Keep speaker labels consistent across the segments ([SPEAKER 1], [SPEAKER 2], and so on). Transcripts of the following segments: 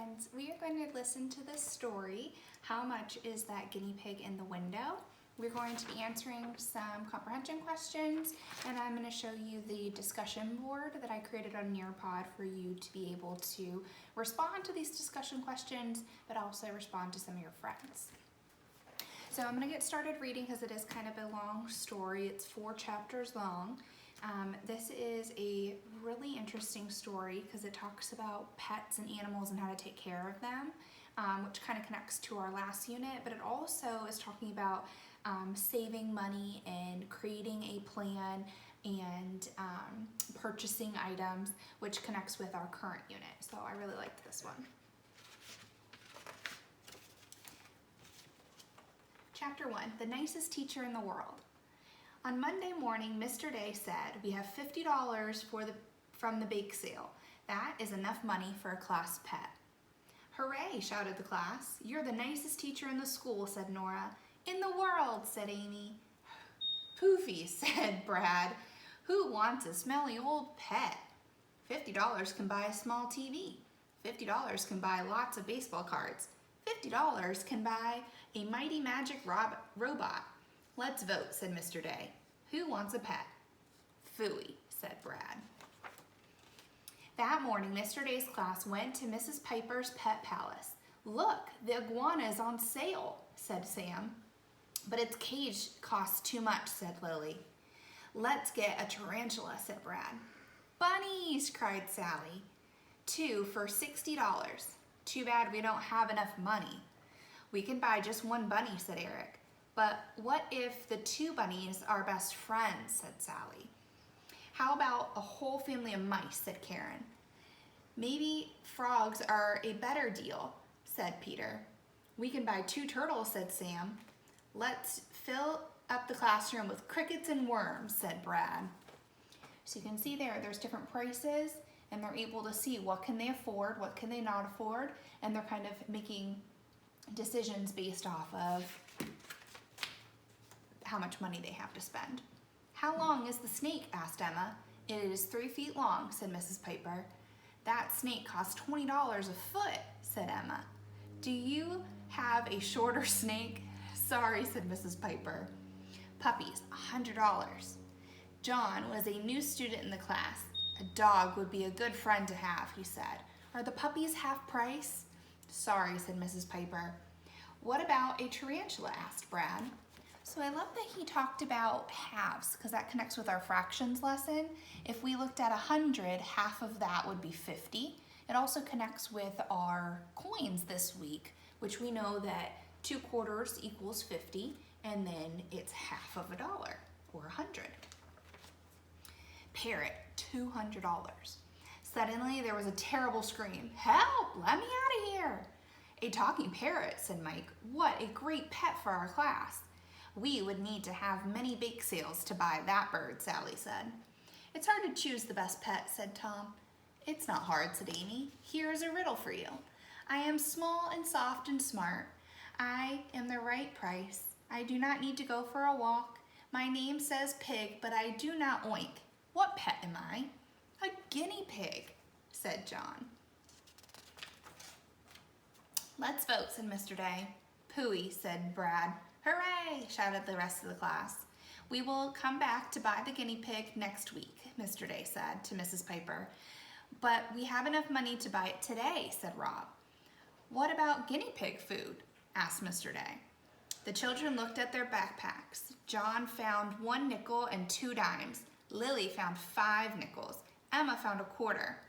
[SPEAKER 1] friends, we are going to listen to this story, How Much is That Guinea Pig in the Window? We're going to be answering some comprehension questions, and I'm going to show you the discussion board that I created on Nearpod for you to be able to respond to these discussion questions, but also respond to some of your friends. So I'm going to get started reading because it is kind of a long story. It's 4 chapters long. This is a really interesting story because it talks about pets and animals and how to take care of them, which kind of connects to our last unit, but it also is talking about saving money and creating a plan and purchasing items, which connects with our current unit. So I really liked this one. Chapter 1, The Nicest Teacher in the World. On Monday morning, Mr. Day said, "We have $50 from the bake sale. That is enough money for a class pet." "Hooray," shouted the class. "You're the nicest teacher in the school," said Nora. "In the world," said Amy. "Poofy," said Brad. "Who wants a smelly old pet? $50 can buy a small TV. $50 can buy lots of baseball cards. $50 can buy a mighty magic robot. Let's vote," said Mr. Day. "Who wants a pet?" "Phooey," said Brad. That morning, Mr. Day's class went to Mrs. Piper's pet palace. "Look, the iguana is on sale," said Sam. "But its cage costs too much," said Lily. "Let's get a tarantula," said Brad. "Bunnies," cried Sally. 2 for $60. "Too bad we don't have enough money." "We can buy just one bunny," said Eric. "But what if the 2 bunnies are best friends?" said Sally. "How about a whole family of mice?" said Karen. "Maybe frogs are a better deal," said Peter. "We can buy 2 turtles," said Sam. "Let's fill up the classroom with crickets and worms," said Brad. So you can see there's different prices, and they're able to see what can they afford, what can they not afford, and they're kind of making decisions based off of how much money they have to spend. "How long is the snake?" asked Emma. "It is 3 feet long," said Mrs. Piper. "That snake costs $20 a foot," said Emma. "Do you have a shorter snake?" "Sorry," said Mrs. Piper. "Puppies, $100. John was a new student in the class. "A dog would be a good friend to have," he said. "Are the puppies half price?" "Sorry," said Mrs. Piper. "What about a tarantula?" asked Brad. So I love that he talked about halves because that connects with our fractions lesson. If we looked at 100, half of that would be 50. It also connects with our coins this week, which we know that 2 quarters equals 50, and then it's half of $1 or 100. Parrot, $200. Suddenly there was a terrible scream. "Help! Let me out of here!" "A talking parrot," said Mike. "What a great pet for our class." "We would need to have many bake sales to buy that bird," Sally said. "It's hard to choose the best pet," said Tom. "It's not hard," said Amy. "Here is a riddle for you. I am small and soft and smart. I am the right price. I do not need to go for a walk. My name says pig, but I do not oink. What pet am I?" "A guinea pig," said John. "Let's vote," said Mr. Day. "Pooey," said Brad. "Hooray!" shouted the rest of the class. "We will come back to buy the guinea pig next week," Mr. Day said to Mrs. Piper. "But we have enough money to buy it today," said Rob. "What about guinea pig food?" asked Mr. Day. The children looked at their backpacks. John found 1 nickel and 2 dimes. Lily found 5 nickels. Emma found a quarter.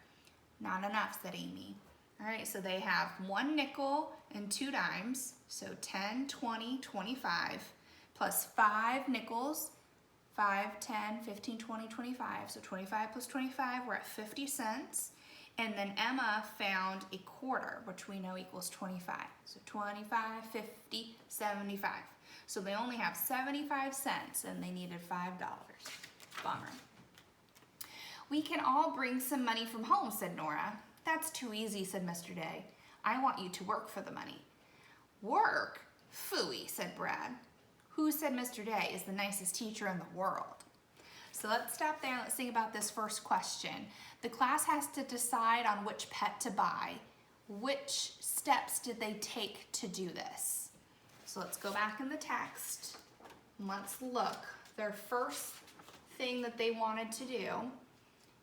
[SPEAKER 1] "Not enough," said Amy. All right, so they have 1 nickel and 2 dimes, so 10, 20, 25, plus 5 nickels, 5, 10, 15, 20, 25. So 25 plus 25, we're at 50 cents. And then Emma found a quarter, which we know equals 25. So 25, 50, 75. So they only have 75 cents and they needed $5. Bummer. "We can all bring some money from home," said Nora. "That's too easy," said Mr. Day. "I want you to work for the money." "Work? Phooey," said Brad. "Who said Mr. Day is the nicest teacher in the world?" So let's stop there and let's think about this first question. The class has to decide on which pet to buy. which steps did they take to do this? So let's go back in the text and let's look. Their first thing that they wanted to do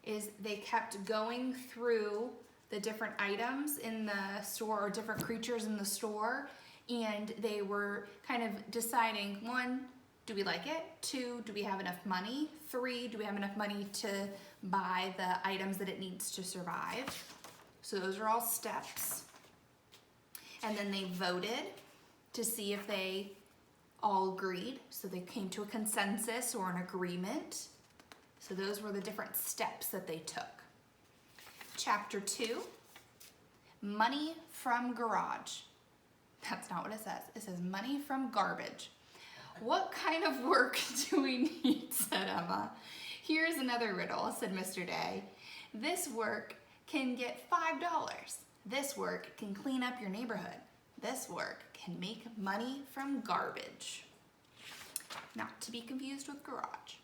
[SPEAKER 1] is they kept going through the different items in the store or different creatures in the store, and they were kind of deciding, 1, do we like it? 2, do we have enough money? 3, do we have enough money to buy the items that it needs to survive? So those are all steps. And then they voted to see if they all agreed. So they came to a consensus or an agreement. So those were the different steps that they took. Chapter 2, money from garage. That's not what it says. It says money from garbage. What kind of work do we need, said Emma. Here's another riddle, said Mr. Day. This work can get $5. This work can clean up your neighborhood. This work can make money from garbage. Not to be confused with garage.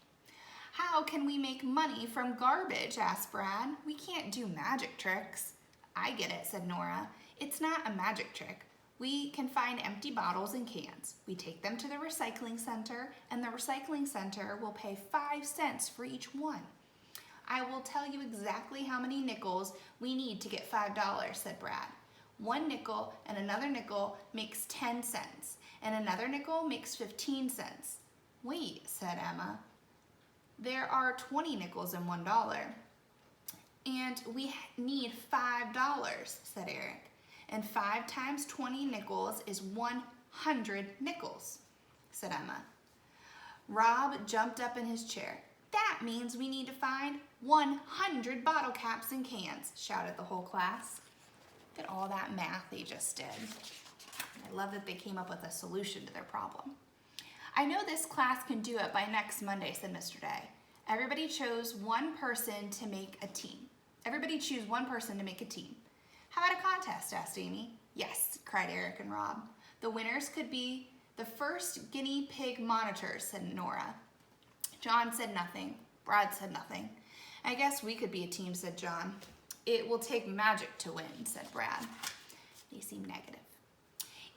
[SPEAKER 1] How can we make money from garbage, asked Brad. We can't do magic tricks. I get it, said Nora. It's not a magic trick. We can find empty bottles and cans. We take them to the recycling center, and the recycling center will pay 5 cents for each one. I will tell you exactly how many nickels we need to get $5, said Brad. 1 nickel and another nickel makes 10 cents, and another nickel makes 15 cents. Wait, said Emma. There are 20 nickels and $1. And we need $5, said Eric. And 5 times 20 nickels is 100 nickels, said Emma. Rob jumped up in his chair. That means we need to find 100 bottle caps and cans, shouted the whole class. Look at all that math they just did. I love that they came up with a solution to their problem. I know this class can do it by next Monday, said Mr. Day. Everybody chose one person to make a team. Everybody choose one person to make a team. How about a contest, asked Amy. Yes, cried Eric and Rob. The winners could be the first guinea pig monitors, said Nora. John said nothing. Brad said nothing. I guess we could be a team, said John. It will take magic to win, said Brad. They seem negative.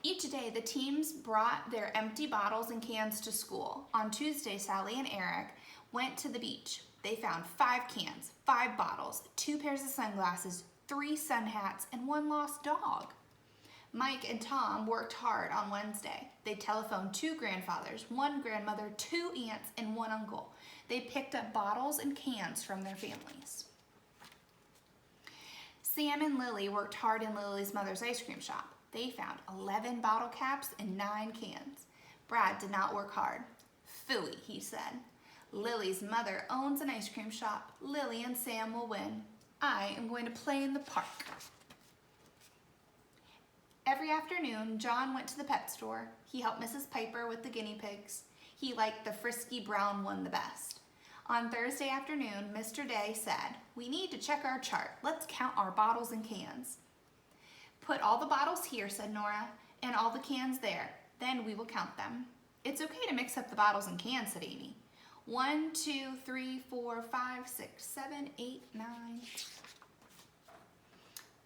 [SPEAKER 1] Each day, the teams brought their empty bottles and cans to school. On Tuesday, Sally and Eric went to the beach. They found 5 cans, 5 bottles, 2 pairs of sunglasses, 3 sun hats, and 1 lost dog. Mike and Tom worked hard on Wednesday. They telephoned 2 grandfathers, 1 grandmother, 2 aunts, and 1 uncle. They picked up bottles and cans from their families. Sam and Lily worked hard in Lily's mother's ice cream shop. They found 11 bottle caps and 9 cans. Brad did not work hard. Phooey, he said. Lily's mother owns an ice cream shop. Lily and Sam will win. I am going to play in the park. Every afternoon, John went to the pet store. He helped Mrs. Piper with the guinea pigs. He liked the frisky brown one the best. On Thursday afternoon, Mr. Day said, we need to check our chart. Let's count our bottles and cans. Put all the bottles here, said Nora, and all the cans there. Then we will count them. It's okay to mix up the bottles and cans, said Amy. 1, 2, 3, 4, 5, 6, 7, 8, 9.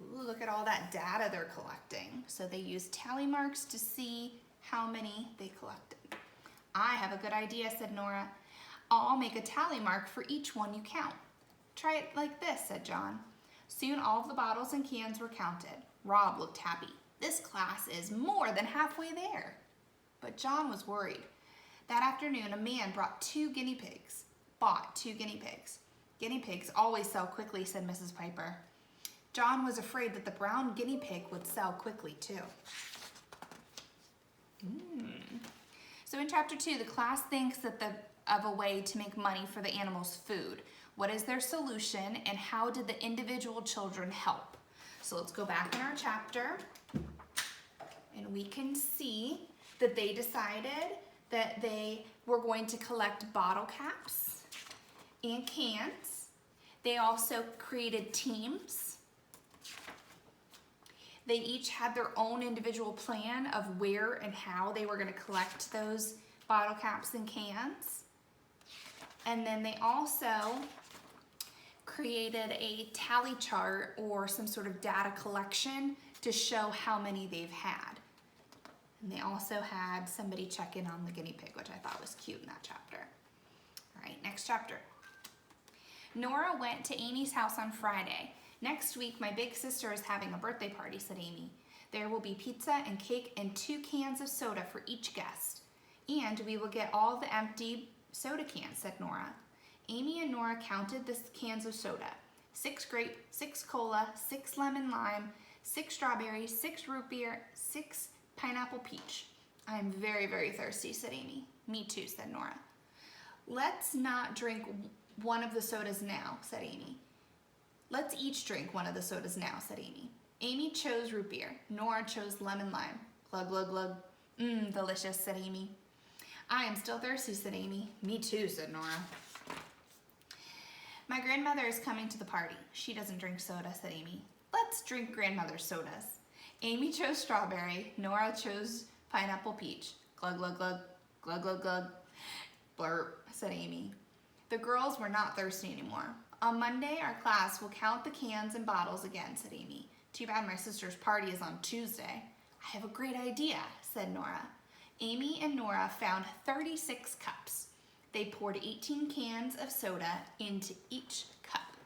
[SPEAKER 1] Ooh, look at all that data they're collecting. So they use tally marks to see how many they collected. I have a good idea, said Nora. I'll make a tally mark for each one you count. Try it like this, said John. Soon all of the bottles and cans were counted. Rob looked happy. This class is more than halfway there. But John was worried. That afternoon, a man bought 2 guinea pigs. Guinea pigs always sell quickly, said Mrs. Piper. John was afraid that the brown guinea pig would sell quickly too. So in chapter 2, the class thinks of a way to make money for the animals' food. What is their solution, and how did the individual children help? So let's go back in our chapter, and we can see that they decided that they were going to collect bottle caps and cans. They also created teams. They each had their own individual plan of where and how they were going to collect those bottle caps and cans. And then they also created a tally chart or some sort of data collection to show how many they've had. And they also had somebody check in on the guinea pig, which I thought was cute in that chapter. All right, next chapter. Nora went to Amy's house on Friday. Next week, my big sister is having a birthday party, said Amy. There will be pizza and cake and 2 cans of soda for each guest. And we will get all the empty soda cans, said Nora. Amy and Nora counted the cans of soda. 6 grape, 6 cola, 6 lemon lime, 6 strawberry, 6 root beer, 6 pineapple peach. I'm very, very thirsty, said Amy. Me too, said Nora. Let's not drink one of the sodas now, said Amy. Let's each drink one of the sodas now, said Amy. Amy chose root beer. Nora chose lemon lime. Glug, glug, glug. Delicious, said Amy. I am still thirsty, said Amy. Me too, said Nora. My grandmother is coming to the party. She doesn't drink soda, said Amy. Let's drink grandmother's sodas. Amy chose strawberry. Nora chose pineapple peach. Glug, glug, glug. Glug, glug, glug. Blurp, said Amy. The girls were not thirsty anymore. On Monday, our class will count the cans and bottles again, said Amy. Too bad my sister's party is on Tuesday. I have a great idea, said Nora. Amy and Nora found 36 cups. They poured 18 cans of soda into each cup.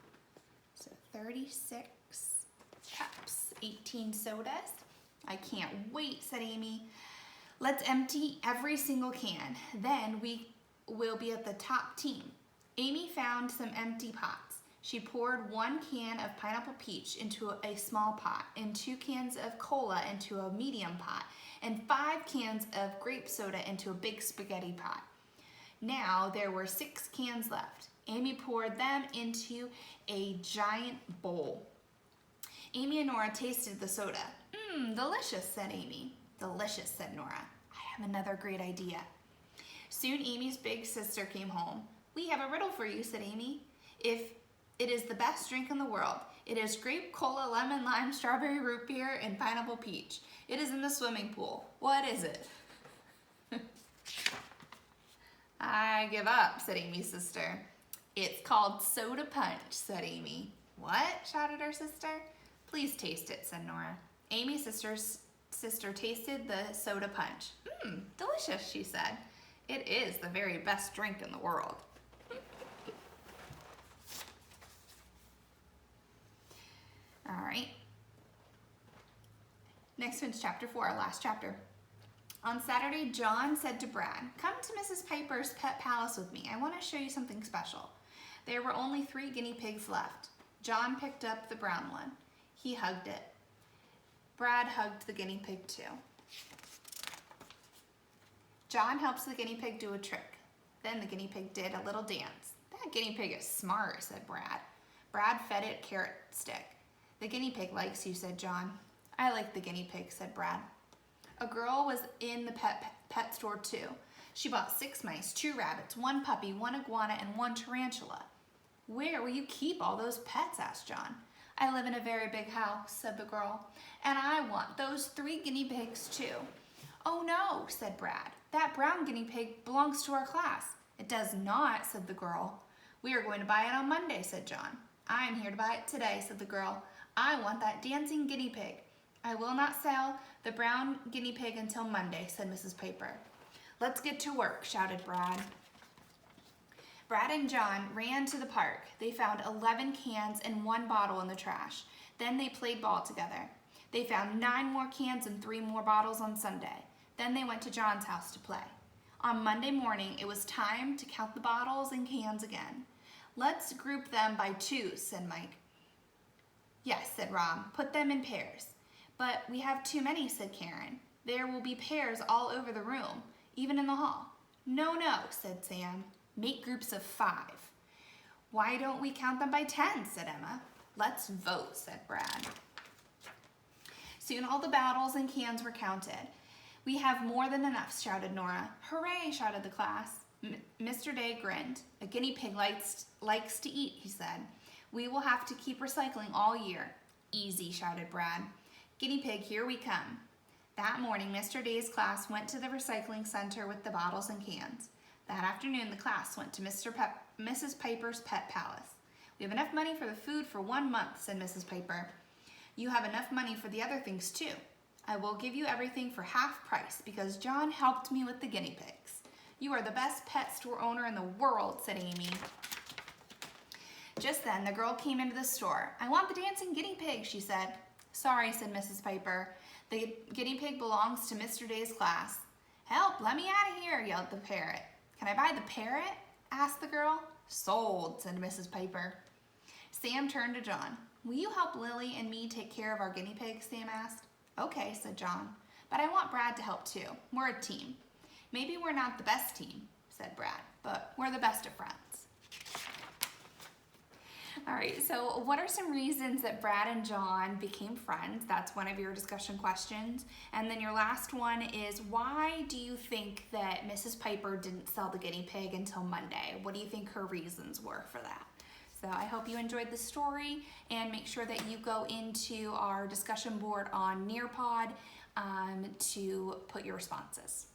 [SPEAKER 1] So 36 cups, 18 sodas. I can't wait, said Amy. Let's empty every single can. Then we will be at the top team. Amy found some empty pots. She poured 1 can of pineapple peach into a small pot and 2 cans of cola into a medium pot and 5 cans of grape soda into a big spaghetti pot. Now there were 6 cans left. Amy poured them into a giant bowl. Amy and Nora tasted the soda. Delicious, said Amy. Delicious, said Nora. I have another great idea. Soon Amy's big sister came home. We have a riddle for you, said Amy. If it is the best drink in the world, it is grape, cola, lemon, lime, strawberry, root beer, and pineapple peach. It is in the swimming pool. What is it? I give up, said Amy's sister. It's called soda punch, said Amy. What? Shouted her sister. Please taste it, said Nora. Amy's sister tasted the soda punch. Delicious, she said. It is the very best drink in the world. All right. Next one's chapter 4, our last chapter. On Saturday, John said to Brad, "Come to Mrs. Piper's pet palace with me. I want to show you something special." There were only 3 guinea pigs left. John picked up the brown one. He hugged it. Brad hugged the guinea pig too. John helps the guinea pig do a trick. Then the guinea pig did a little dance. That guinea pig is smart, said Brad. Brad fed it a carrot stick. The guinea pig likes you, said John. I like the guinea pig, said Brad. A girl was in the pet store too. She bought 6 mice, 2 rabbits, 1 puppy, 1 iguana, and 1 tarantula. Where will you keep all those pets? Asked John. I live in a very big house, said the girl, and I want those 3 guinea pigs too. Oh no, said Brad. That brown guinea pig belongs to our class. It does not, said the girl. We are going to buy it on Monday, said John. I am here to buy it today, said the girl. I want that dancing guinea pig. I will not sell the brown guinea pig until Monday, said Mrs. Piper. Let's get to work, shouted Brad. Brad and John ran to the park. They found 11 cans and 1 bottle in the trash. Then they played ball together. They found 9 more cans and 3 more bottles on Sunday. Then they went to John's house to play. On Monday morning, it was time to count the bottles and cans again. Let's group them by 2, said Mike. Yes, said Rob. Put them in pairs. But we have too many, said Karen. There will be pairs all over the room, even in the hall. No, said Sam. Make groups of 5. Why don't we count them by 10, said Emma. Let's vote, said Brad. Soon all the bottles and cans were counted. We have more than enough, shouted Nora. Hooray, shouted the class. Mr. Day grinned. A guinea pig likes to eat, he said. We will have to keep recycling all year. Easy, shouted Brad. Guinea pig, here we come. That morning, Mr. Day's class went to the recycling center with the bottles and cans. That afternoon, the class went to Mrs. Piper's pet palace. We have enough money for the food for 1 month, said Mrs. Piper. You have enough money for the other things too. I will give you everything for half price because John helped me with the guinea pigs. You are the best pet store owner in the world, said Amy. Just then, the girl came into the store. I want the dancing guinea pig, she said. Sorry, said Mrs. Piper. The guinea pig belongs to Mr. Day's class. Help, let me out of here, yelled the parrot. Can I buy the parrot? Asked the girl. Sold, said Mrs. Piper. Sam turned to John. Will you help Lily and me take care of our guinea pigs? Sam asked. Okay, said John. But I want Brad to help too. We're a team. Maybe we're not the best team, said Brad, but we're the best of friends. All right, so what are some reasons that Brad and John became friends? That's one of your discussion questions. And then your last one is, why do you think that Mrs. Piper didn't sell the guinea pig until Monday? What do you think her reasons were for that? So I hope you enjoyed the story, and make sure that you go into our discussion board on Nearpod to put your responses.